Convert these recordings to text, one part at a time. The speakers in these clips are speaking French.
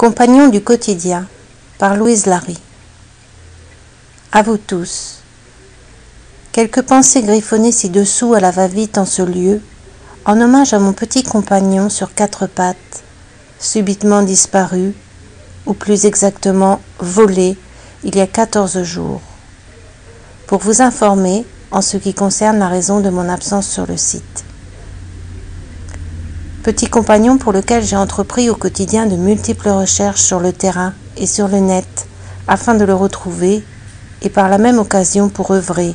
Compagnons du quotidien, par Louise Larry. À vous tous. Quelques pensées griffonnées ci-dessous à la va-vite en ce lieu, en hommage à mon petit compagnon sur 4 pattes, subitement disparu, ou plus exactement volé, il y a 14 jours. Pour vous informer en ce qui concerne la raison de mon absence sur le site. Petit compagnon pour lequel j'ai entrepris au quotidien de multiples recherches sur le terrain et sur le net afin de le retrouver et par la même occasion pour œuvrer,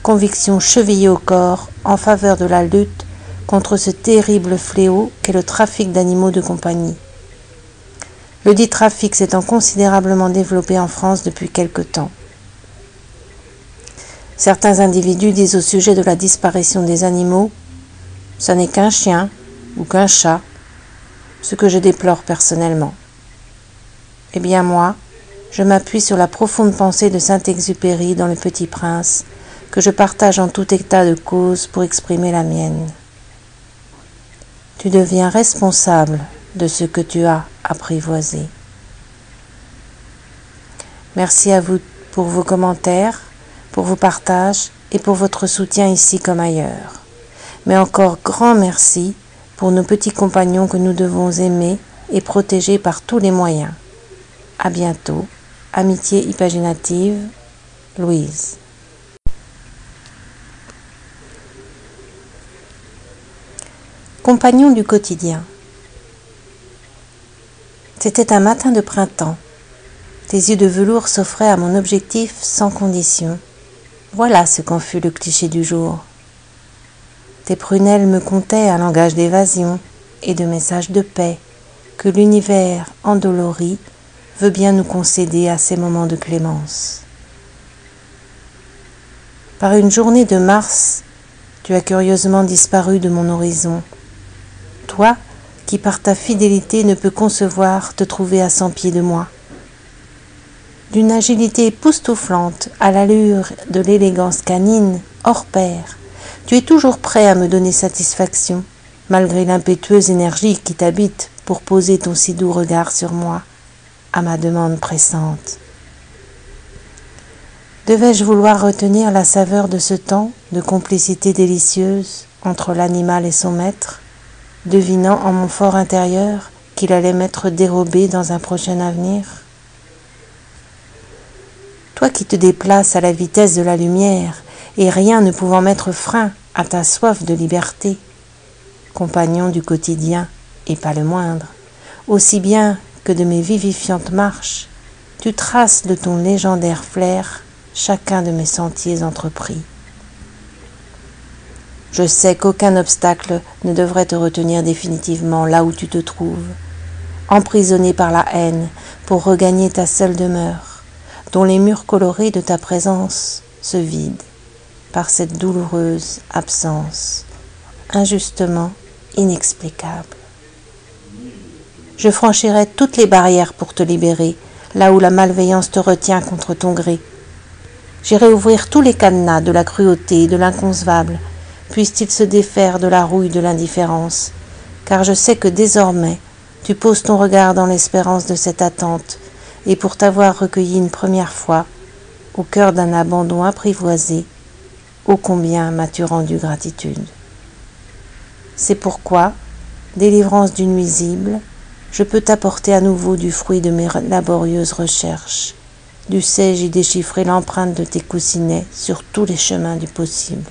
conviction chevillée au corps, en faveur de la lutte contre ce terrible fléau qu'est le trafic d'animaux de compagnie. Le dit trafic s'étant considérablement développé en France depuis quelque temps. Certains individus disent au sujet de la disparition des animaux « ça n'est qu'un chien » ou qu'un chat, ce que je déplore personnellement. Eh bien moi, je m'appuie sur la profonde pensée de Saint-Exupéry dans Le Petit Prince, que je partage en tout état de cause pour exprimer la mienne. Tu deviens responsable de ce que tu as apprivoisé. Merci à vous pour vos commentaires, pour vos partages et pour votre soutien ici comme ailleurs. Mais encore grand merci pour nos petits compagnons que nous devons aimer et protéger par tous les moyens. À bientôt. Amitié hypaginative, Louise. Compagnons du quotidien. C'était un matin de printemps. Tes yeux de velours s'offraient à mon objectif sans condition. Voilà ce qu'en fut le cliché du jour. Tes prunelles me contaient un langage d'évasion et de messages de paix que l'univers endolori veut bien nous concéder à ces moments de clémence. Par une journée de mars, tu as curieusement disparu de mon horizon. Toi, qui par ta fidélité ne peux concevoir te trouver à 100 pieds de moi. D'une agilité époustouflante à l'allure de l'élégance canine, hors pair, tu es toujours prêt à me donner satisfaction, malgré l'impétueuse énergie qui t'habite pour poser ton si doux regard sur moi, à ma demande pressante. Devais-je vouloir retenir la saveur de ce temps de complicité délicieuse entre l'animal et son maître, devinant en mon fort intérieur qu'il allait m'être dérobé dans un prochain avenir? Toi qui te déplaces à la vitesse de la lumière, et rien ne pouvant mettre frein à ta soif de liberté, compagnon du quotidien, et pas le moindre, aussi bien que de mes vivifiantes marches, tu traces de ton légendaire flair chacun de mes sentiers entrepris. Je sais qu'aucun obstacle ne devrait te retenir définitivement là où tu te trouves, emprisonné par la haine pour regagner ta seule demeure, dont les murs colorés de ta présence se vident par cette douloureuse absence, injustement inexplicable. Je franchirai toutes les barrières pour te libérer, là où la malveillance te retient contre ton gré. J'irai ouvrir tous les cadenas de la cruauté et de l'inconcevable, puissent-ils se défaire de la rouille de l'indifférence, car je sais que désormais tu poses ton regard dans l'espérance de cette attente, et pour t'avoir recueilli une première fois, au cœur d'un abandon apprivoisé, ô combien m'as-tu rendu gratitude. C'est pourquoi, délivrance du nuisible, je peux t'apporter à nouveau du fruit de mes laborieuses recherches. Dussé-je y déchiffrer l'empreinte de tes coussinets sur tous les chemins du possible.